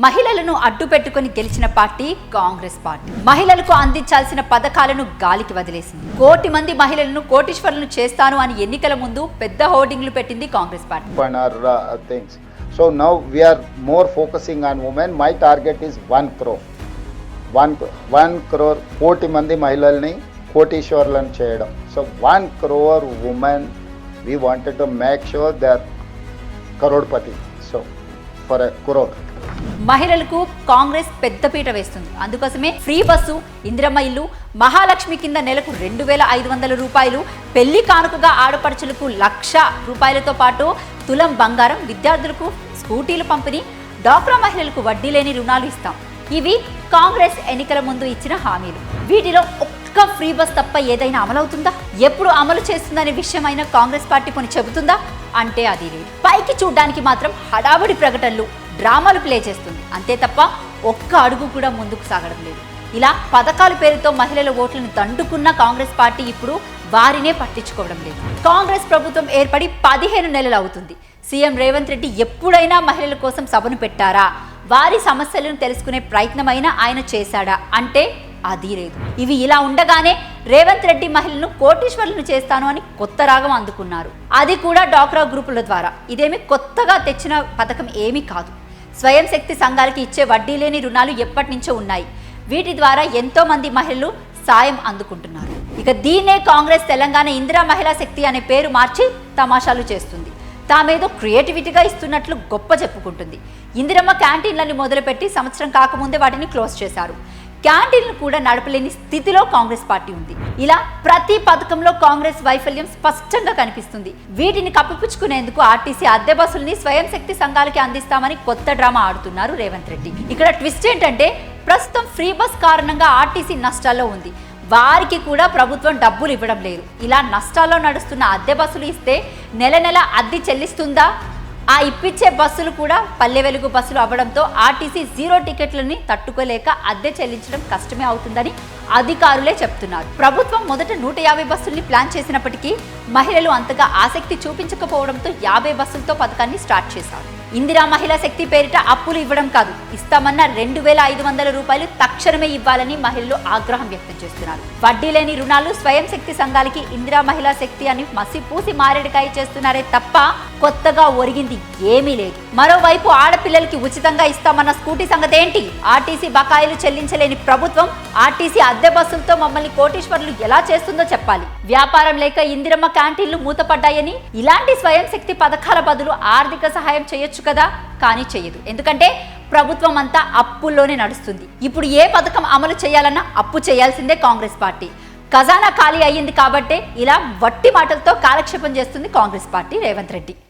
మహిళలను అడ్డు పెట్టుకొని గెలిచిన పార్టీ కాంగ్రెస్ పార్టీ. మహిళలకు అందించాల్సిన పథకాలను గాలికి వదిలేసింది. కోటి మంది మహిళలను కోటీశ్వరులను చేస్తాను అని ఎన్నికల ముందు పెద్ద హోర్డింగ్లు పెట్టింది Congress party. So now we are more focusing on women. My target is 1 crore. 1 crore కోటి మంది మహిళల్ని కోటీశ్వరులను చేయడం. So 1 crore women we wanted to make sure they are crorepati. So for a crore. మహిళలకు కాంగ్రెస్ పెద్దపీట వేస్తుంది. అందుకోసమే ఫ్రీ బస్సు, ఇందిరమ్మ ఇల్లు, మహాలక్ష్మి కింద నెలకు 2500 రూపాయలు, పెళ్లి కానుకగా ఆడపడుచులకు 1,00,000 రూపాయలతో పాటు తులం బంగారం, విద్యార్థులకు స్కూటీలు పంపిణీ, డాక్రా మహిళలకు వడ్డీ లేని రుణాలు ఇస్తాం. ఇవి కాంగ్రెస్ ఎన్నికల ముందు ఇచ్చిన హామీలు. వీటిలో ఒక్క ఫ్రీ బస్ తప్ప ఏదైనా అమలవుతుందా? ఎప్పుడు అమలు చేస్తుందనే విషయమైన కాంగ్రెస్ పార్టీ కొని చెబుతుందా అంటే అది లేదు. పైకి చూడ్డానికి మాత్రం హడావుడి ప్రకటనలు, డ్రామాలు ప్లే చేస్తుంది. అంతే తప్ప ఒక్క అడుగు కూడా ముందుకు సాగడం లేదు. ఇలా పథకాల పేరుతో మహిళల ఓట్లను దండుకున్న కాంగ్రెస్ పార్టీ ఇప్పుడు వారినే పట్టించుకోవడం లేదు. కాంగ్రెస్ ప్రభుత్వం ఏర్పడి 15 నెలలు అవుతుంది. సీఎం రేవంత్ రెడ్డి ఎప్పుడైనా మహిళల కోసం సభను పెట్టారా? వారి సమస్యలను తెలుసుకునే ప్రయత్నమైనా ఆయన చేశాడా అంటే అది లేదు. ఇవి ఇలా ఉండగానే రేవంత్ రెడ్డి మహిళలను కోటీశ్వరులను చేస్తాను అని కొత్త రాగం అందుకున్నారు. అది కూడా డాక్రా గ్రూపుల ద్వారా. ఇదేమి కొత్తగా తెచ్చిన పథకం ఏమీ కాదు. స్వయం శక్తి సంఘాలకి ఇచ్చే వడ్డీ లేని రుణాలు ఎప్పటి నుంచో ఉన్నాయి. వీటి ద్వారా ఎంతో మంది మహిళలు సాయం అందుకుంటున్నారు. ఇక దీన్నే కాంగ్రెస్ తెలంగాణ ఇందిరా మహిళా శక్తి అనే పేరు మార్చి తమాషాలు చేస్తుంది. తామేదో క్రియేటివిటీగా ఇస్తున్నట్లు గొప్ప చెప్పుకుంటుంది. ఇందిరమ్మ క్యాంటీన్లను మొదలుపెట్టి సంవత్సరం కాకముందే వాటిని క్లోజ్ చేశారు. క్యాంటీన్లు కూడా నడపలేని స్థితిలో కాంగ్రెస్ పార్టీ ఉంది. ఇలా ప్రతి పథకంలో కాంగ్రెస్ వైఫల్యం స్పష్టంగా కనిపిస్తుంది. వీటిని కప్పిపుచ్చుకునేందుకు ఆర్టీసీ అద్దె బస్సుల్ని స్వయం శక్తి సంఘాలకి అందిస్తామని కొత్త డ్రామా ఆడుతున్నారు రేవంత్ రెడ్డి. ఇక్కడ ట్విస్ట్ ఏంటంటే ప్రస్తుతం ఫ్రీ బస్ కారణంగా ఆర్టీసీ నష్టాల్లో ఉంది. వారికి కూడా ప్రభుత్వం డబ్బులు ఇవ్వడం లేదు. ఇలా నష్టాల్లో నడుస్తున్న అద్దె బస్సులు ఇస్తే నెల నెల అద్దె చెల్లిస్తుందా? ఆ ఇప్పించే బస్సులు కూడా పల్లె వెలుగు బస్సులు అవ్వడంతో ఆర్టీసీ 0 టికెట్లని తట్టుకోలేక అద్దె చెల్లించడం కష్టమే అవుతుందని అధికారులే చెప్తున్నారు. ప్రభుత్వం మొదట 150 బస్సుల్ని ప్లాన్ చేసినప్పటికీ మహిళలు అంతగా ఆసక్తి చూపించకపోవడంతో 50 బస్సులతో పథకాన్ని స్టార్ట్ చేశారు. ఇందిరా మహిళా శక్తి పేరిట అప్పులు ఇవ్వడం కాదు, ఇస్తామన్న 2500 రూపాయలు తక్షణమే ఇవ్వాలని మహిళలు ఆగ్రహం వ్యక్తం చేస్తున్నారు. వడ్డీ లేని రుణాలు, స్వయం శక్తి సంఘాలకి ఇందిరా మహిళా శక్తి అని మసిపూసి మారేడుకాయ చేస్తున్నారే తప్ప కొత్తగా ఒరిగింది ఏమీ లేదు. మరోవైపు ఆడపిల్లలకి ఉచితంగా ఇస్తామన్న స్కూటీ సంగతి ఏంటి? ఆర్టీసీ బకాయిలు చెల్లించలేని ప్రభుత్వం ఆర్టీసీ అద్దె బస్సులతో మమ్మల్ని కోటీశ్వరులు ఎలా చేస్తుందో చెప్పాలి. వ్యాపారం లేక ఇందిరమ్మ క్యాంటీన్లు మూతపడ్డాయని ఇలాంటి స్వయం శక్తి పథకాల బదులు ఆర్థిక సహాయం చేయొచ్చు కదా, కానీ చేయదు. ఎందుకంటే ప్రభుత్వం అంతా అప్పుల్లోనే నడుస్తుంది. ఇప్పుడు ఏ పథకం అమలు చేయాలన్నా అప్పు చేయాల్సిందే కాంగ్రెస్ పార్టీ. ఖజానా ఖాళీ అయ్యింది కాబట్టే ఇలా వట్టి మాటలతో కాలక్షేపం చేస్తుంది కాంగ్రెస్ పార్టీ, రేవంత్ రెడ్డి.